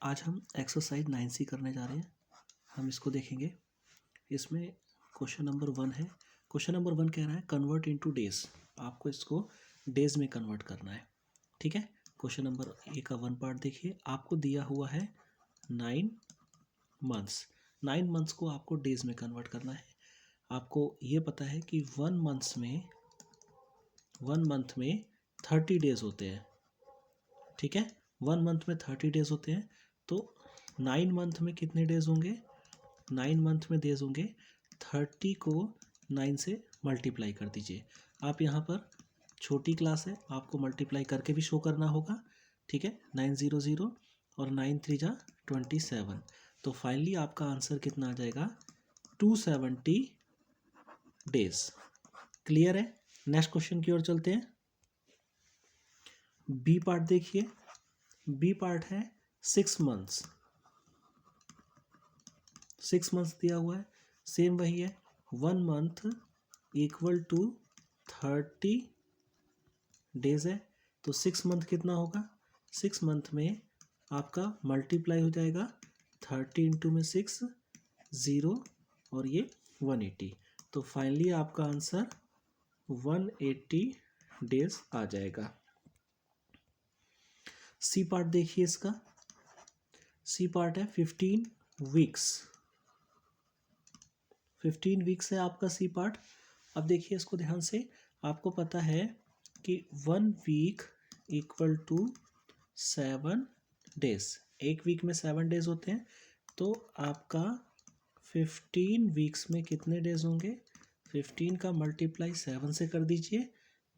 आज हम exercise 9C करने जा रहे हैं। हम इसको देखेंगे। इसमें क्वेश्चन नंबर 1 है। क्वेश्चन नंबर 1 कह रहा है कन्वर्ट इनटू डेज। आपको इसको डेज में कन्वर्ट करना है। ठीक है। क्वेश्चन नंबर ए का 1 पार्ट देखिए। आपको दिया हुआ है 9 मंथ्स। 9 मंथ्स को आपको डेज में कन्वर्ट करना है। आपको ये पता है कि 1 मंथ में 30 डेज होते हैं। ठीक है। 1 मंथ में 30 डेज होते हैं, तो 9 मंथ में कितने डेज होंगे? 9 मंथ में डेज होंगे 30 को 9 से मल्टीप्लाई कर दीजिए। आप यहाँ पर छोटी क्लास है, आपको मल्टीप्लाई करके भी शो करना होगा। ठीक है। 900 और 9 3 जा 27। तो फाइनली आपका आंसर कितना आ जाएगा? 270 डेज। क्लियर है। नेक्स्ट क्वेश्चन की ओर चलते हैं। बी पार्ट देखिए। बी पार्ट है 6 मंथ्स। 6 मंथ्स दिया हुआ है। सेम वही है। 1 मंथ इक्वल टू 30 डेज है। तो 6 मंथ कितना होगा? 6 मंथ में आपका मल्टीप्लाई हो जाएगा 30 इंटू में 6 0 और ये 180। तो फाइनली आपका आंसर 180 डेज आ जाएगा। सी पार्ट देखिए इसका। सी पार्ट है 15 वीक्स। 15 वीक्स है आपका सी पार्ट। अब देखिए इसको ध्यान से। आपको पता है कि 1 वीक इक्वल टू 7 डेज। एक वीक में 7 डेज होते हैं। तो आपका 15 वीक्स में कितने डेज होंगे? 15 का मल्टीप्लाई 7 से कर दीजिए।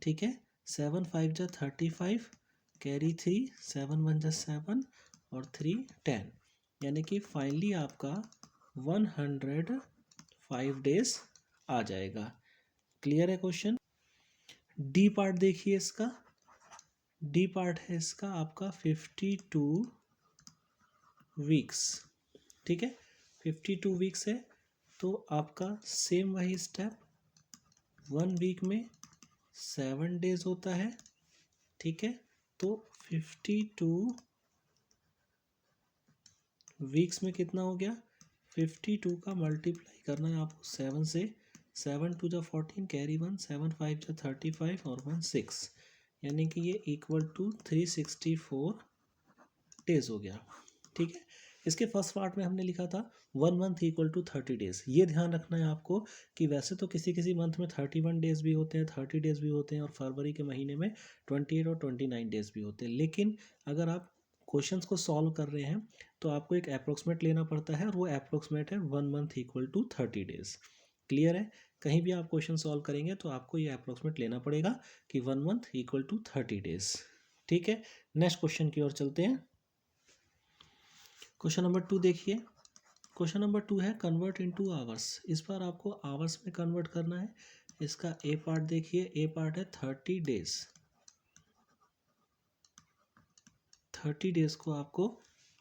ठीक है। 7 5 जा 35, कैरी 3, 7 1 जा 7 और 3 10। यानी कि फाइनली आपका 105 डेज आ जाएगा। क्लियर है क्वेश्चन। डी पार्ट देखिए इसका। डी पार्ट है इसका आपका 52 वीक्स। ठीक है। 52 वीक्स है। तो आपका सेम वही स्टेप। 1 वीक में 7 डेज होता है। ठीक है। तो 52 वीक्स में कितना हो गया? 52 का मल्टीप्लाई करना है आपको 7 से। 7 2 जा 14, कैरी 1, 7 5 जा 35 और 1 6। यानी कि ये इक्वल टू 364 डेज हो गया। ठीक है। इसके फर्स्ट पार्ट में हमने लिखा था 1 मंथ इक्वल टू 30 डेज। ये ध्यान रखना है आपको कि वैसे तो किसी किसी मंथ में 31 डेज भी होते हैं, 30 डेज भी होते हैं और फरवरी के महीने में 28 और 29 डेज भी होते हैं। लेकिन अगर आप क्वेश्चंस को सॉल्व कर रहे हैं तो आपको एक अप्रोक्सीमेट लेना पड़ता है और वो अप्रोक्सीमेट है 1 month equal to 30 days. Clear है। कहीं भी आप क्वेश्चन सॉल्व करेंगे तो आपको ये अप्रोक्सीमेट लेना पड़ेगा कि 1 मंथ इक्वल टू 30 डेज। ठीक है। नेक्स्ट क्वेश्चन की ओर चलते हैं। क्वेश्चन नंबर 2 देखिए। क्वेश्चन नंबर 2 है कन्वर्ट इनटू आवर्स। इस बार आपको आवर्स में कन्वर्ट करना है। इसका ए पार्ट देखिए। ए पार्ट है 30 डेज। 30 डेज को आपको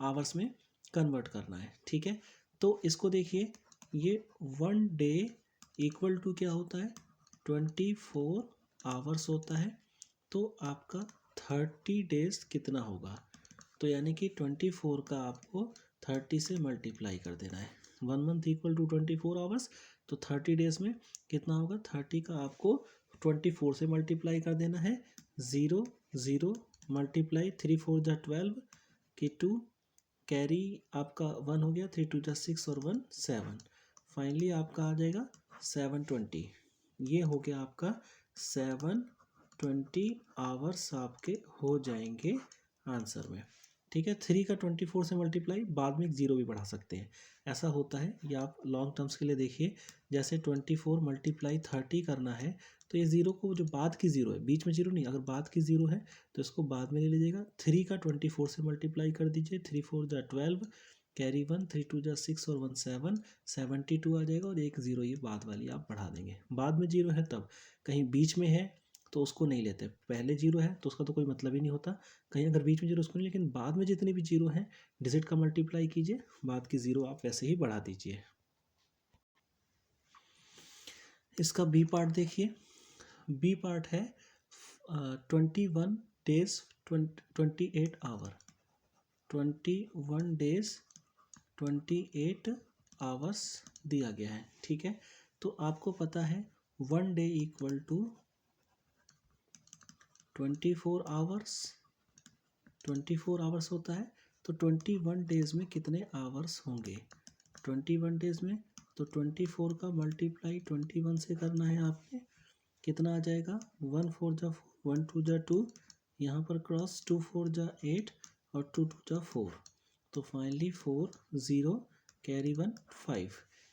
आवर्स में कन्वर्ट करना है। ठीक है। तो इसको देखिए। ये 1 डे इक्वल टू क्या होता है? 24 आवर्स होता है। तो आपका 30 डेज कितना होगा? तो यानी कि 24 का आपको 30 से मल्टीप्लाई कर देना है। 1 मंथ इक्वल टू 24 आवर्स। तो 30 डेज में कितना होगा? 30 का आपको 24 से मल्टीप्लाई कर देना है। 0 0 मल्टीप्लाई 3 4 जा 12 के 2, कैरी आपका 1 हो गया, 3 2 जा 6 और 1 7। फाइनली आपका आ जाएगा 720। ये हो गया आपका 720 आवर्स आपके हो जाएंगे आंसर में। ठीक है। 3 का 24 से मल्टीप्लाई बाद में एक 0 भी बढ़ा सकते हैं। ऐसा होता है। या आप लॉन्ग टर्म्स के लिए देखिए। जैसे 24 मल्टीप्लाई 30 करना है तो ये 0 को जो बाद की 0 है, बीच में 0 नहीं, अगर बाद की 0 है तो इसको बाद में ले लीजिएगा। 3 का 24 से मल्टीप्लाई कर दीजिए। 3 4 जा 12, कैरी 1, 3 2 जा 6 और 1 7, 72 आ जाएगा और एक 0 ये बाद वाली आप बढ़ा देंगे। बाद में 0 है तब, कहीं बीच में है तो उसको नहीं लेते। पहले 0 है तो उसका तो कोई मतलब ही नहीं होता। कहीं अगर बीच में 0 उसको नहीं, लेकिन बाद में जितने भी 0 हैं डिजिट का मल्टीप्लाई कीजिए, बाद की 0 आप वैसे ही बढ़ा दीजिए। इसका बी पार्ट देखिए। बी पार्ट है 21 डेज 28 आवर। 21 डेज 28 आवर्स दिया गया है। ठीक है, तो आपको पता है 1 day equal to 24 hours, 24 hours होता है। तो 21 डेज में कितने आवर्स होंगे 21 डेज में? तो 24 का मल्टीप्लाई 21 से करना है आपने। कितना आ जाएगा? 1 4 जा 4, 1 2 जा 2, यहाँ पर क्रॉस 2 4 जा 8 और 2 2 जा 4। तो फाइनली 4 0 कैरी 1 5,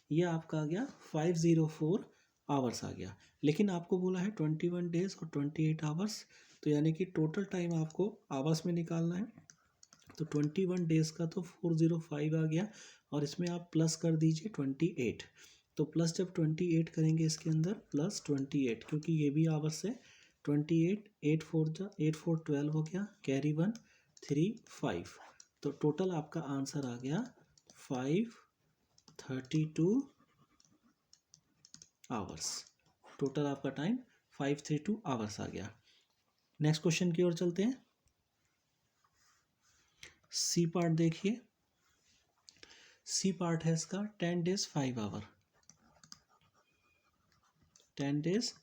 ये आपका आ गया 504 आवर्स आ गया। लेकिन आपको बोला है 21 डेज और 28 आवर्स, तो यानी कि टोटल टाइम आपको आवर्स में निकालना है। तो 21 डेज का तो 405 आ गया, और इसमें आप प्लस कर दीजिए 28। तो प्लस जब 28 करेंगे इसके अंदर प्लस 28, क्योंकि ये भी आवर्स है। 28 8 4 जा 8 4 12 हो गया, कैरी 1 3 5। तो टोटल आपका आंसर आ गया 532 आवर्स। टोटल आपका टाइम 532 आवर्स आ गया। नेक्स्ट क्वेश्चन की ओर चलते हैं। सी पार्ट देखिए। सी पार्ट है इसका 10 डेज 5 आवर, 10 डेज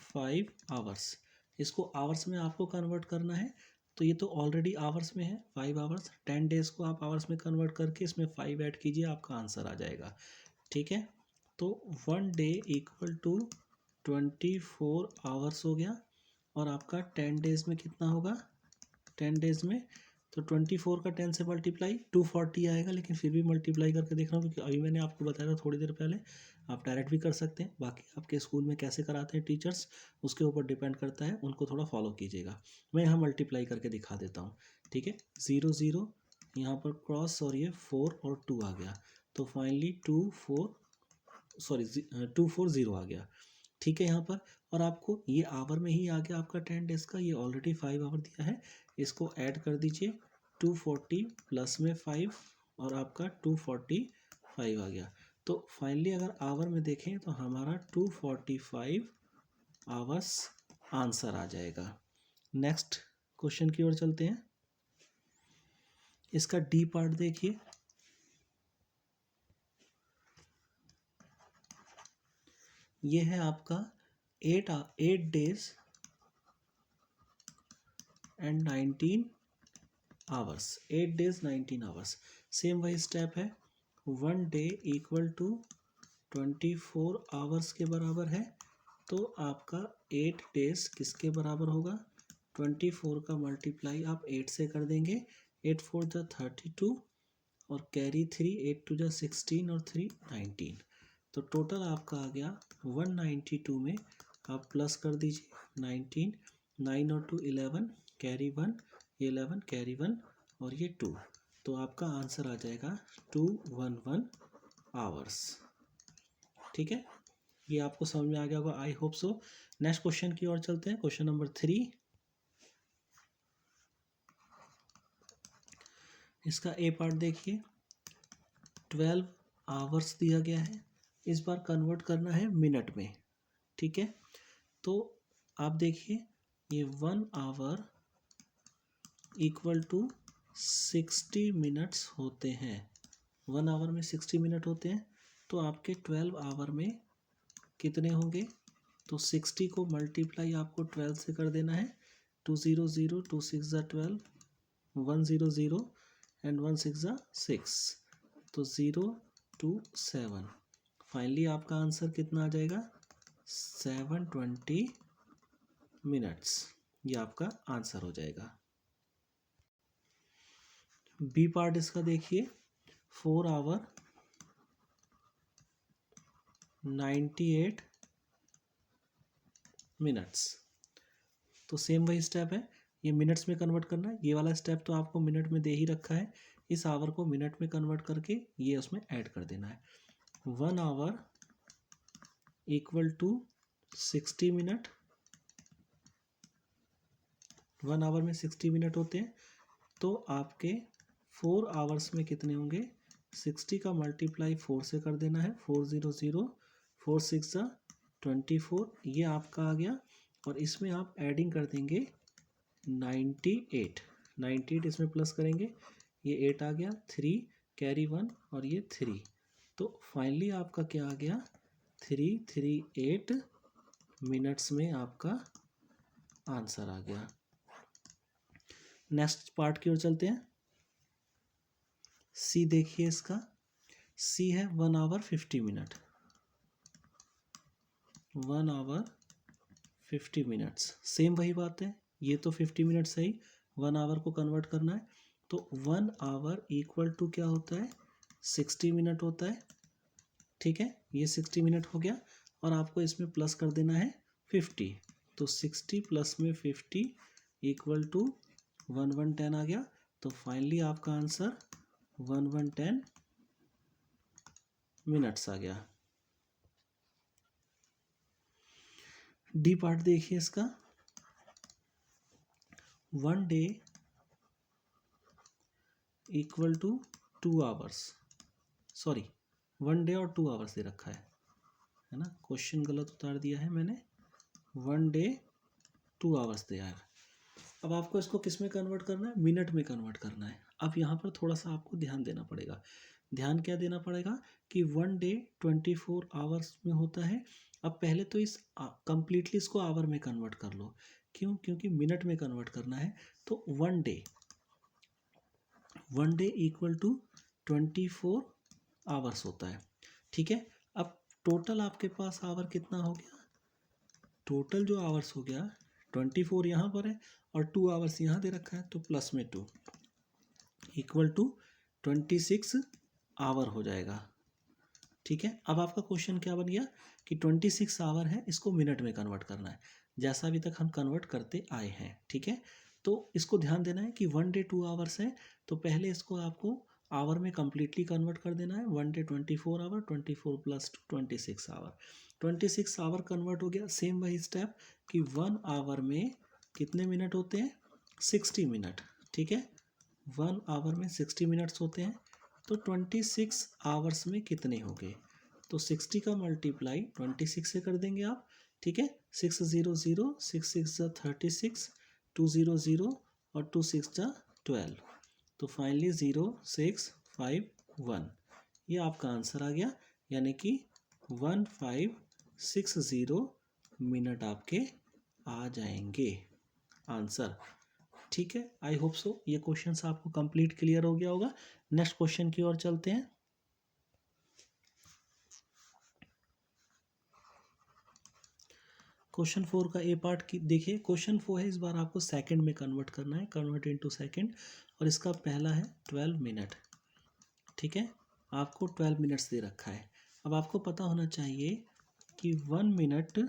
5 आवर्स। इसको आवर्स में आपको कन्वर्ट करना है। तो ये तो ऑलरेडी आवर्स में है 5 आवर्स। 10 डेज को आप आवर्स में कन्वर्ट करके इसमें 5 ऐड कीजिए, आपका आंसर आ जाएगा। ठीक है, तो 1 डे इक्वल टू 24 आवर्स हो गया, और आपका 10 डेज में कितना होगा? 10 डेज में तो 24 का 10 से मल्टीप्लाई 240 आएगा, लेकिन फिर भी मल्टीप्लाई करके देख रहा हूँ क्योंकि अभी मैंने आपको बताया था थोड़ी देर पहले। आप डायरेक्ट भी कर सकते हैं, बाकी आपके स्कूल में कैसे कराते हैं टीचर्स उसके ऊपर डिपेंड करता है, उनको थोड़ा फॉलो कीजिएगा। मैं यहाँ मल्टीप्लाई करके दिखा देता हूँ। ठीक है, 0 0 यहाँ पर क्रॉस, और ये 4 और 2 आ गया, तो फाइनली 2 4 0 आ गया। ठीक है यहाँ पर, और आपको ये आवर में ही आ गया आपका 10 डेज का, ये ऑलरेडी 5 आवर दिया है, इसको ऐड कर दीजिए। 240 प्लस में 5 और आपका 245 आ गया। तो फाइनली अगर आवर में देखें तो हमारा 245 आवर्स आंसर आ जाएगा। नेक्स्ट क्वेश्चन की ओर चलते हैं। इसका डी पार्ट देखिए। ये है आपका 8 days and 19 hours, 8 days 19 hours. Same वही स्टेप है। 1 डे इक्वल टू 24 आवर्स के बराबर है, तो आपका 8 डेज किसके बराबर होगा? 24 का मल्टीप्लाई आप 8 से कर देंगे, 8 4 जा 32 और कैरी 3, 8 2 जा 16 और 3 19। तो टोटल आपका आ गया 192 में आप प्लस कर दीजिए 19, 9 और 2 11, कैरी 1 11 कैरी 1 और ये 2। तो आपका आंसर आ जाएगा 211 आवर्स। ठीक है, ये आपको समझ में आ गया होगा, I hope so. Next question की ओर चलते हैं। Question number 3। इसका ए पार्ट देखिए। 12 आवर्स दिया गया है, इस बार कन्वर्ट करना है मिनट में। ठीक है, तो आप देखिए ये 1 आवर इक्वल टू 60 मिनट्स होते हैं। 1 आवर में 60 मिनट होते हैं, तो आपके 12 आवर में कितने होंगे? तो 60 को मल्टीप्लाई आपको 12 से कर देना है। 2 0 0 2 6 जा 12, 1 0 0 एंड 1 6 जा 6, तो 0 2 7। फाइनली आपका आंसर कितना आ जाएगा? 720 मिनट्स, ये आपका आंसर हो जाएगा। बी पार्ट इसका देखिए। 4 आवर 98 मिनट्स। तो सेम वही स्टेप है, ये मिनट्स में कन्वर्ट करना है। ये वाला स्टेप तो आपको मिनट में दे ही रखा है, इस आवर को मिनट में कन्वर्ट करके ये उसमें ऐड कर देना है। 1 hour equal to 60 minute. 1 hour में 60 मिनट होते हैं, तो आपके 4 आवर्स में कितने होंगे? 60 का मल्टीप्लाई 4 से कर देना है। 4 0 0 4 6 जा 24, ये आपका आ गया, और इसमें आप एडिंग कर देंगे 98। 98 इसमें प्लस करेंगे, ये 8 आ गया, 3 कैरी 1 और ये 3, तो फाइनली आपका क्या आ गया 338 मिनट्स में आपका आंसर आ गया। नेक्स्ट पार्ट की ओर चलते हैं। सी देखिए इसका, सी है 1 hour 50 minute, 1 hour 50 minutes, same वही बात है, ये तो 50 मिनट्स है ही, 1 आवर को कन्वर्ट करना है, तो 1 आवर इक्वल टू क्या होता है 60 मिनट होता है। ठीक है, ये 60 मिनट हो गया और आपको इसमें प्लस कर देना है 50, तो 60 प्लस में 50 इक्वल टू 1110 आ गया, तो फाइनली आपका आंसर 1110 मिनट्स आ गया। डी पार्ट देखिए इसका, 1 day equal to 2 hours, sorry 1 day और 2 आवर्स दे रखा है ना, क्वेश्चन गलत उतार दिया है मैंने, 1 डे 2 आवर्स दिया है। अब आपको इसको किस में कन्वर्ट करना है, मिनट में कन्वर्ट करना है। अब यहाँ पर थोड़ा सा आपको ध्यान देना पड़ेगा। ध्यान क्या देना पड़ेगा कि 1 डे 24 आवर्स में होता है। अब पहले तो इस कंप्लीटली इसको आवर में कन्वर्ट कर लो, क्यों, क्योंकि मिनट में कन्वर्ट करना है, तो 1 डे इक्वल टू 24 आवर्स होता है। ठीक है, अब टोटल आपके पास आवर कितना हो गया, टोटल जो आवर्स हो गया 24 यहाँ पर है और 2 आवर्स यहाँ दे रखा है, तो प्लस में 2 इक्वल टू 26 आवर हो जाएगा। ठीक है, अब आपका क्वेश्चन क्या बन गया कि 26 आवर है, इसको मिनट में कन्वर्ट करना है, जैसा अभी तक हम कन्वर्ट करते आए हैं। ठीक है, तो इसको ध्यान देना है कि 1 डे 2 आवर्स है, तो पहले इसको आपको आवर में कम्प्लीटली कन्वर्ट कर देना है। 1 day 24 hour, 24 plus 2 26 hour, 26 hour convert हो गया। सेम वही स्टेप कि 1 आवर में कितने मिनट होते हैं 60 मिनट। ठीक है, 1 आवर में 60 मिनट्स होते हैं, तो 26 आवर्स में कितने होंगे, तो 60 का मल्टीप्लाई 26 से कर देंगे आप। ठीक है, 6 0 0, 6 6 36, 2 0 0 और 2 6 12, तो फाइनली 0 6 5 1, ये आपका आंसर आ गया, यानी कि 1560 मिनट आपके आ जाएंगे आंसर। ठीक है, आई होप सो ये क्वेश्चन आपको कंप्लीट क्लियर हो गया होगा। नेक्स्ट क्वेश्चन की ओर चलते हैं। क्वेश्चन 4 का ए पार्ट की देखिए, क्वेश्चन 4 है, इस बार आपको सेकंड में कन्वर्ट करना है, कन्वर्ट इनटू सेकंड, और इसका पहला है 12 मिनट। ठीक है, आपको 12 मिनट्स दे रखा है। अब आपको पता होना चाहिए कि 1 मिनट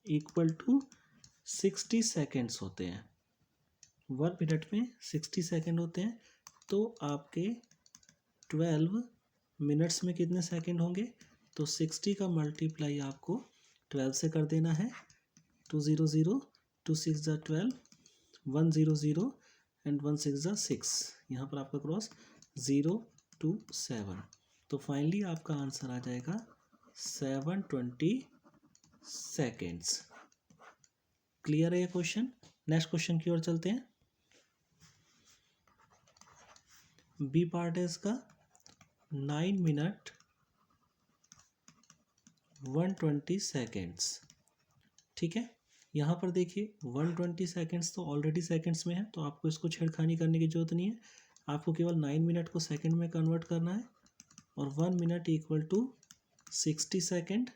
इक्वल टू 60 सेकेंड्स होते हैं, 1 मिनट में 60 सेकेंड होते हैं, तो आपके 12 मिनट्स में कितने सेकेंड होंगे, तो 60 का मल्टीप्लाई आपको 12 से कर देना है, 2 0 0, 2 6 12, 1 0 0 एंड 1 6 6, यहाँ पर आपका क्रॉस 0 2 7, तो फाइनली आपका आंसर आ जाएगा 720 सेकेंड्स। क्लियर है ये क्वेश्चन। नेक्स्ट क्वेश्चन की ओर चलते हैं। बी पार्ट है इसका, 9 मिनट 120 सेकेंड्स। ठीक है, यहाँ पर देखिए 120 सेकेंड्स तो ऑलरेडी सेकेंड्स में है, तो आपको इसको छेड़खानी करने की जरूरत नहीं है, आपको केवल 9 मिनट को सेकेंड में कन्वर्ट करना है, और 1 मिनट इक्वल टू 60 सेकेंड,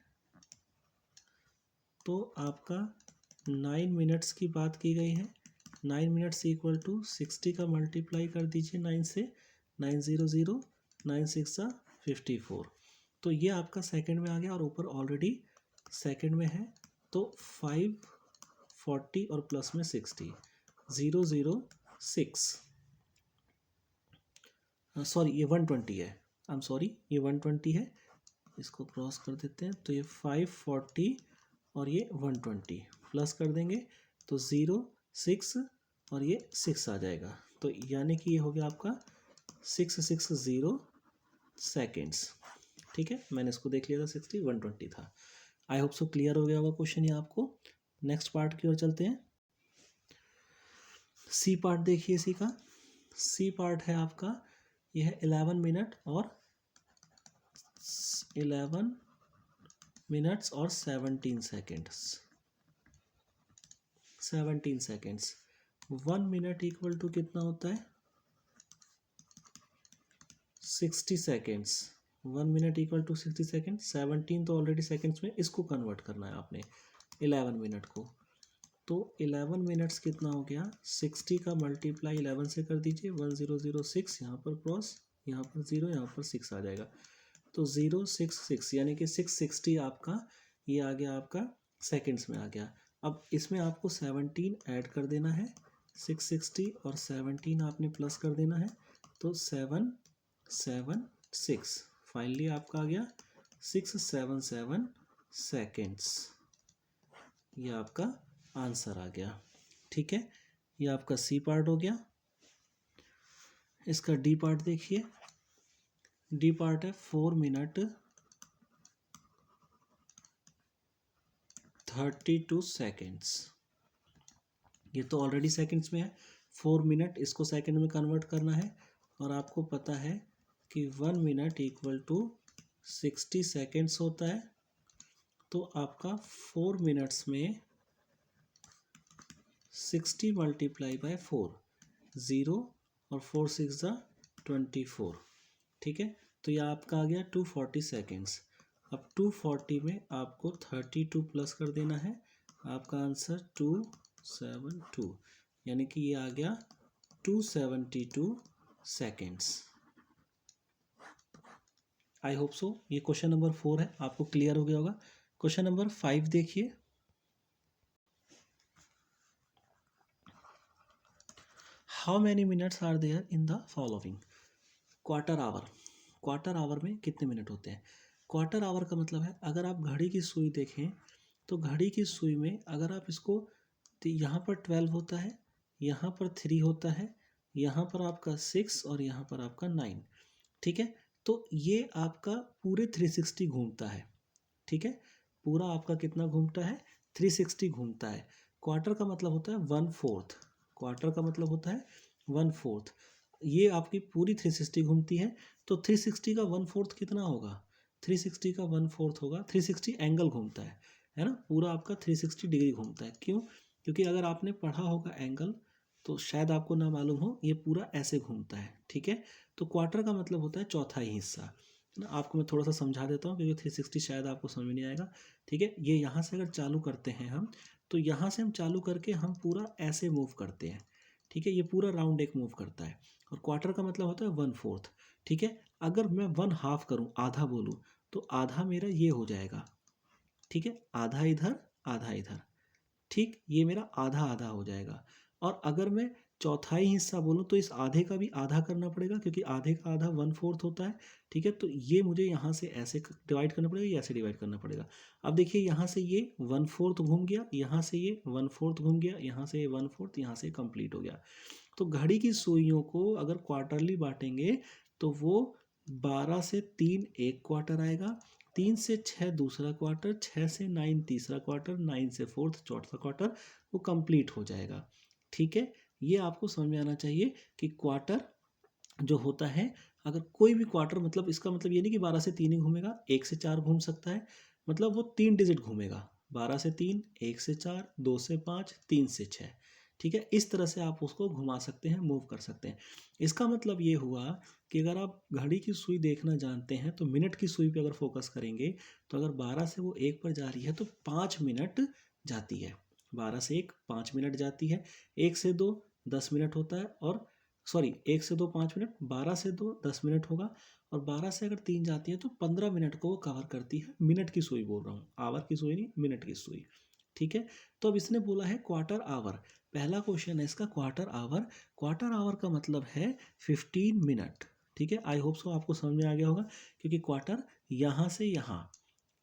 तो आपका 9 मिनट्स की बात की गई है, 9 मिनट्स इक्वल टू 60 का मल्टीप्लाई कर दीजिए 9 से, 9 0 0, 9 6 54, तो ये आपका सेकंड में आ गया, और ऊपर ऑलरेडी सेकंड में है, तो 540 और प्लस में 60, 0 0 6, सॉरी ये 120 है, आई एम सॉरी ये 120 है, इसको क्रॉस कर देते हैं, तो ये 540 और ये 120 प्लस कर देंगे, तो 0 6 और ये 6 आ जाएगा, तो यानी कि ये हो गया आपका 660 सेकेंड्स। ठीक है, मैंने इसको देख लिया था, 60 120 था। आई होप सो क्लियर हो गया होगा क्वेश्चन ये आपको। नेक्स्ट पार्ट की ओर चलते हैं। सी पार्ट देखिए इसी का, सी पार्ट है आपका, यह है 11 मिनट और 11 मिनट्स और 17 seconds. 17 seconds. 1 minute equal to कितना होता है? 60 seconds. 1 minute equal to 60 second. 17 तो ऑलरेडी सेकेंड्स में, इसको कन्वर्ट करना है आपने 11 मिनट को। तो 11 मिनट्स कितना हो गया? 60 का मल्टीप्लाई 11 से कर दीजिए, 1006, यहाँ पर क्रॉस, यहाँ पर 0, यहाँ पर 6 आ जाएगा। तो 066 यानी कि 660 आपका ये आ गया, आपका सेकेंड्स में आ गया। अब इसमें आपको 17 ऐड कर देना है, 660 और 17 आपने प्लस कर देना है, तो 776 फाइनली आपका आ गया 677 सेकेंड्स। ये आपका आंसर आ गया। ठीक है, ये आपका सी पार्ट हो गया। इसका डी पार्ट देखिए, डी पार्ट है 4 मिनट 32 सेकेंड्स। ये तो ऑलरेडी सेकेंड्स में है, 4 मिनट इसको सेकेंड में कन्वर्ट करना है, और आपको पता है कि 1 मिनट इक्वल टू 60 सेकेंड्स होता है। तो आपका 4 मिनट्स में 60 मल्टीप्लाई बाय 4, 0 और 4 6 24। ठीक है, तो यह आपका आ गया 240 सेकेंड्स। अब 240 में आपको 32 प्लस कर देना है, आपका आंसर 272, यानी कि ये आ गया 272 सेकेंड्स। आई होप सो ये क्वेश्चन नंबर 4 है, आपको क्लियर हो गया होगा। क्वेश्चन नंबर 5 देखिए, how many minutes are there in the following? Quarter hour. Quarter hour में कितने मिनट होते हैं? क्वार्टर आवर का मतलब है, अगर आप घड़ी की सुई देखें तो घड़ी की सुई में अगर आप इसको, तो यहाँ पर 12 होता है, यहाँ पर 3 होता है, यहाँ पर आपका 6 और यहाँ पर आपका 9। ठीक है, तो ये आपका पूरे 360 घूमता है। ठीक है, पूरा आपका कितना घूमता है? 360 घूमता है। क्वार्टर का मतलब होता है 1/4। क्वार्टर का मतलब होता है 1/4। ये आपकी पूरी 360 घूमती है, तो 360 का 1/4 कितना होगा? 360 का 1/4 होगा, 360 एंगल घूमता है ना, पूरा आपका 360 डिग्री घूमता है। क्यों? क्योंकि अगर आपने पढ़ा होगा एंगल, तो शायद आपको ना मालूम हो, ये पूरा ऐसे घूमता है। ठीक है, तो क्वार्टर का मतलब होता है चौथाई हिस्सा ना। आपको मैं थोड़ा सा समझा देता हूँ, क्योंकि 360 शायद आपको समझ में नहीं आएगा। ठीक है, ये यहाँ से अगर चालू करते हैं हम, तो यहाँ से हम चालू करके हम पूरा ऐसे मूव करते हैं। ठीक है, ये पूरा राउंड एक मूव करता है, और क्वार्टर का मतलब होता है 1/4। ठीक है, अगर मैं 1/2 करूँ, आधा बोलूँ, तो आधा मेरा ये हो जाएगा। ठीक है, आधा इधर आधा इधर, ठीक, ये मेरा आधा आधा हो जाएगा। और अगर मैं चौथाई हिस्सा बोलूँ, तो इस आधे का भी आधा करना पड़ेगा, क्योंकि आधे का आधा 1/4 होता है। ठीक है, तो ये मुझे यहाँ से ऐसे डिवाइड करना पड़ेगा, या ऐसे डिवाइड करना पड़ेगा। अब देखिए, यहाँ से ये 1/4 घूम गया, यहाँ से ये 1/4 घूम गया, यहाँ से ये 1/4, यहाँ से कंप्लीट हो गया। तो घड़ी की सुइयों को अगर क्वार्टरली बांटेंगे, तो वो 12 से 3 एक क्वार्टर आएगा, 3 से 6 दूसरा क्वार्टर, 6 से 9 तीसरा क्वार्टर, 9 से 4 चौथा क्वार्टर, वो कंप्लीट हो जाएगा। ठीक है, ये आपको समझ में आना चाहिए कि क्वार्टर जो होता है, अगर कोई भी क्वार्टर, मतलब इसका मतलब ये नहीं कि 12 से 3 ही घूमेगा, 1 से 4 घूम सकता है, मतलब वो 3 डिजिट घूमेगा। 12 से 3, 1 से 4, 2 से 5, 3 से 6। ठीक है, इस तरह से आप उसको घुमा सकते हैं, मूव कर सकते हैं। इसका मतलब ये हुआ कि अगर आप घड़ी की सुई देखना जानते हैं, तो मिनट की सुई पे अगर फोकस करेंगे, तो अगर 12 से वो 1 पर जा रही है, तो 5 मिनट जाती है। 12 से 1 5 मिनट जाती है, 1 से 2 10 मिनट होता है, और सॉरी 1 से 2 5 मिनट, 12 से 2 10 मिनट होगा, और 12 से अगर 3 जाती है तो 15 मिनट को वो कवर करती है। मिनट की सुई बोल रहा हूँ, आवर की सुई नहीं, मिनट की सुई। ठीक है, तो अब इसने बोला है क्वार्टर आवर। पहला क्वेश्चन है इसका क्वार्टर आवर। क्वार्टर आवर का मतलब है 15 मिनट। ठीक है, आई होप सो आपको समझ में आ गया होगा, क्योंकि क्वार्टर यहाँ से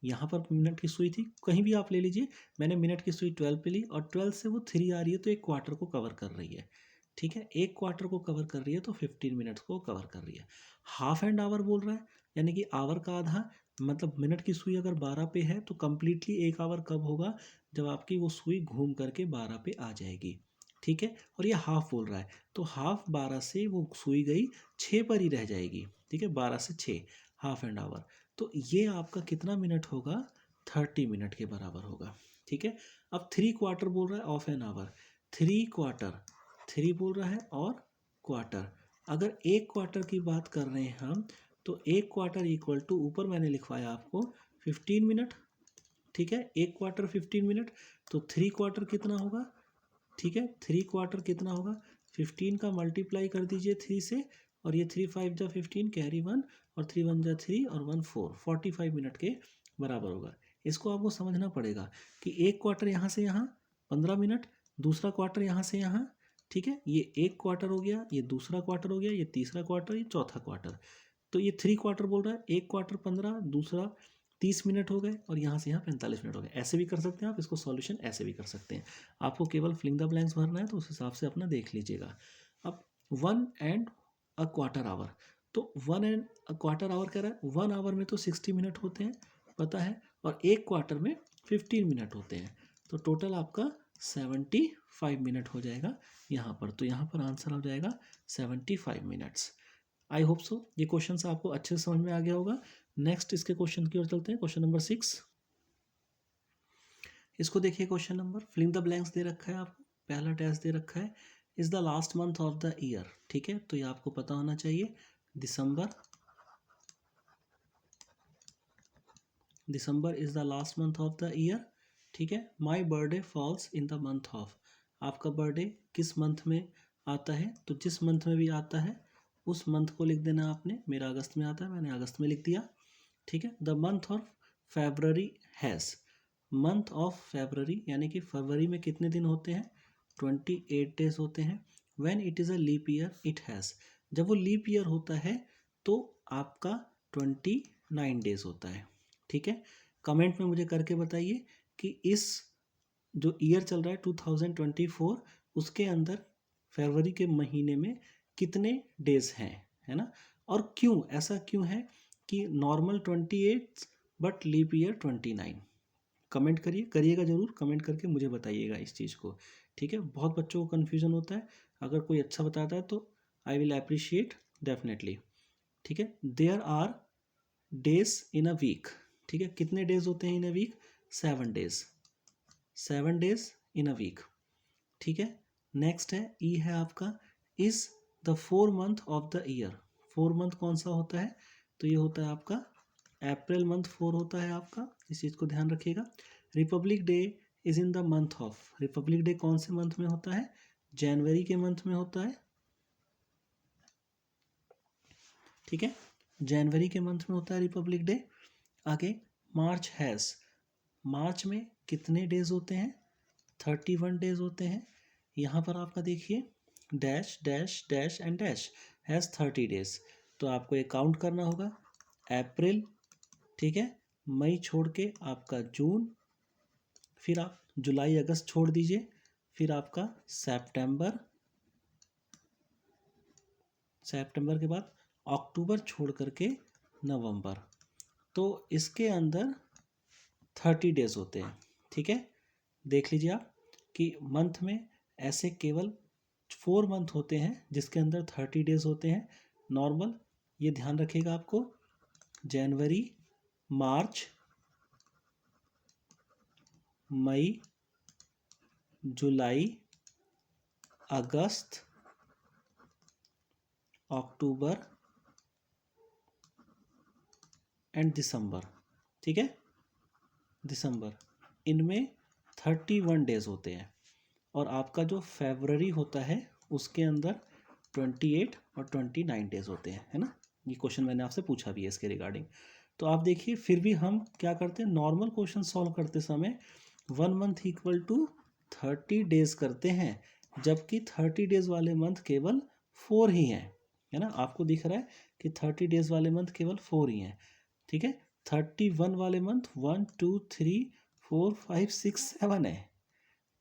यहाँ पर मिनट की सुई थी, कहीं भी आप ले लीजिए। मैंने मिनट की सुई 12 पे ली, और 12 से वो 3 आ रही है, तो एक क्वार्टर को कवर कर रही है। ठीक है, एक क्वार्टर को कवर कर रही है, तो 15 मिनट्स को कवर कर रही है। हाफ एंड आवर बोल रहा है, यानी कि आवर का आधा, मतलब मिनट की सुई अगर 12 पे है, तो कंप्लीटली एक आवर कब होगा? जब आपकी वो सुई घूम करके 12 पे आ जाएगी। ठीक है, और ये हाफ बोल रहा है, तो हाफ 12 से वो सुई गई 6 पर ही रह जाएगी, ठीक है, 12 से 6 हाफ एंड आवर, तो ये आपका कितना मिनट होगा, 30 मिनट के बराबर होगा, ठीक है। अब 3/4 बोल रहा है ऑफ एन आवर, 3/4, 3 बोल रहा है और क्वार्टर, अगर 1/4 की बात कर रहे हैं हम, तो 1/4 इक्वल टू, ऊपर मैंने लिखवाया आपको 15 मिनट, ठीक है, 1/4 15 मिनट, तो 3/4 कितना होगा, ठीक है, 3/4 कितना होगा, 15 का मल्टीप्लाई कर दीजिए 3 से, और ये 3 5 जा 15, कैरी 1, और 3 1 जा 3 और 1 4, 45 मिनट के बराबर होगा। इसको आपको समझना पड़ेगा कि 1/4 यहाँ से यहाँ 15 मिनट, दूसरा क्वार्टर यहाँ से यहाँ, ठीक है, ये 1/4 हो गया, ये दूसरा क्वार्टर हो गया, ये तीसरा क्वार्टर, ये चौथा क्वार्टर, तो ये 3/4 बोल रहा है, 1/4 15, दूसरा 30 मिनट हो गए, और यहाँ से यहाँ 45 मिनट हो गए। ऐसे भी कर सकते हैं आप इसको, सॉल्यूशन ऐसे भी कर सकते हैं, आपको केवल फिलिंग द ब्लैंक्स भरना है, तो उस हिसाब से अपना देख लीजिएगा। अब 1 and a 1/4 आवर, तो 1 and a 1/4 कह रहा है, 1 आवर में तो 60 मिनट होते हैं पता है, और 1/4 में 15 मिनट होते हैं, तो टोटल आपका 75 मिनट हो जाएगा यहाँ पर, तो यहाँ पर आंसर हो जाएगा 75 मिनट्स। आई होप सो ये क्वेश्चन आपको अच्छे से समझ में आ गया होगा। नेक्स्ट इसके क्वेश्चन की ओर चलते हैं, क्वेश्चन नंबर 6। इसको देखिए, question number, filling the blanks दे रखा है आपको, पहला टेस्ट दे रखा है, is the last month of the year, ठीक है, तो ये आपको पता होना चाहिए, December, December is the last month of the year, ठीक है। My birthday falls in the month of, आपका बर्थडे किस मंथ में आता है, तो जिस मंथ में भी आता है उस मंथ को लिख देना आपने, मेरा अगस्त में आता है, मैंने अगस्त में लिख दिया, ठीक है। The month of February has, month of February यानी कि फरवरी में कितने दिन होते हैं, 28 डेज होते हैं। When it is a leap year it has, जब वो लीप ईयर होता है तो आपका 29 डेज होता है, ठीक है। कमेंट में मुझे करके बताइए कि इस जो ईयर चल रहा है 2024, उसके अंदर फरवरी के महीने में कितने डेज हैं, है ना, और क्यों, ऐसा क्यों है कि normal 28 but leap year 29। Comment करिएगा ज़रूर, कमेंट करके मुझे बताइएगा इस चीज़ को, ठीक है। बहुत बच्चों को कन्फ्यूज़न होता है, अगर कोई अच्छा बताता है तो आई विल अप्रिशिएट डेफिनेटली, ठीक है। There are days in a week, ठीक है, कितने डेज होते हैं in a week, 7 days, 7 days in a week, ठीक है। नेक्स्ट है, ई है आपका, is the 4 month of the year, 4 month कौन सा होता है, तो ये होता है आपका अप्रैल मंथ 4 होता है आपका, इस चीज़ को ध्यान रखिएगा। Republic day is in the month of, Republic day कौन से मंथ में होता है, जनवरी के मंथ में होता है, ठीक है, जनवरी के मंथ में होता है रिपब्लिक डे। आगे, मार्च हैज़, मार्च में कितने डेज होते हैं, 31 डेज होते हैं। यहाँ पर आपका देखिए, dash dash dash and dash has 30 days, तो आपको ये काउंट करना होगा, अप्रैल, ठीक है, मई छोड़ के आपका जून, फिर आप जुलाई अगस्त छोड़ दीजिए, फिर आपका सितंबर, सितंबर के बाद अक्टूबर छोड़ करके नवंबर, तो इसके अंदर 30 डेज होते हैं, ठीक है। देख लीजिए आप कि मंथ में ऐसे केवल 4 मंथ होते हैं जिसके अंदर 30 डेज होते हैं नॉर्मल, ये ध्यान रखिएगा आपको, जनवरी, मार्च, मई, जुलाई, अगस्त, अक्टूबर एंड दिसंबर, ठीक है, दिसंबर, इनमें 31 डेज होते हैं, और आपका जो फरवरी होता है उसके अंदर 28 और 29 डेज होते हैं, है ना। ये क्वेश्चन मैंने आपसे पूछा भी है इसके रिगार्डिंग, तो आप देखिए फिर भी हम क्या करते हैं, नॉर्मल क्वेश्चन सॉल्व करते समय 1 मंथ इक्वल टू 30 डेज करते हैं, जबकि 30 डेज वाले मंथ केवल 4 ही हैं, है ना, आपको दिख रहा है कि 30 डेज वाले मंथ केवल 4 ही हैं, ठीक है। 31 वाले मंथ 1 2 3 4 5 6 7 है,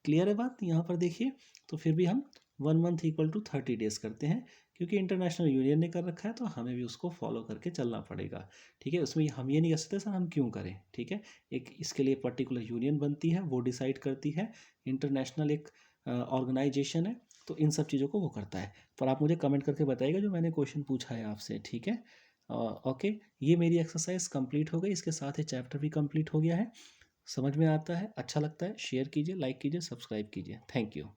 क्लियर है बात, यहाँ पर देखिए, तो फिर भी हम 1 मंथ इक्वल टू 30 डेज करते हैं, क्योंकि इंटरनेशनल यूनियन ने कर रखा है तो हमें भी उसको फॉलो करके चलना पड़ेगा, ठीक है। उसमें हम ये नहीं कह सकते सर हम क्यों करें, ठीक है, एक इसके लिए पर्टिकुलर यूनियन बनती है, वो डिसाइड करती है, इंटरनेशनल एक ऑर्गेनाइजेशन है, तो इन सब चीज़ों को वो करता है। पर आप मुझे कमेंट करके बताइएगा जो मैंने क्वेश्चन पूछा है आपसे, ठीक है? ओके, ये मेरी एक्सरसाइज कंप्लीट हो गई, इसके साथ ही चैप्टर भी कंप्लीट हो गया है। समझ में आता है, अच्छा लगता है, शेयर कीजिए, लाइक कीजिए, सब्सक्राइब कीजिए। Thank you.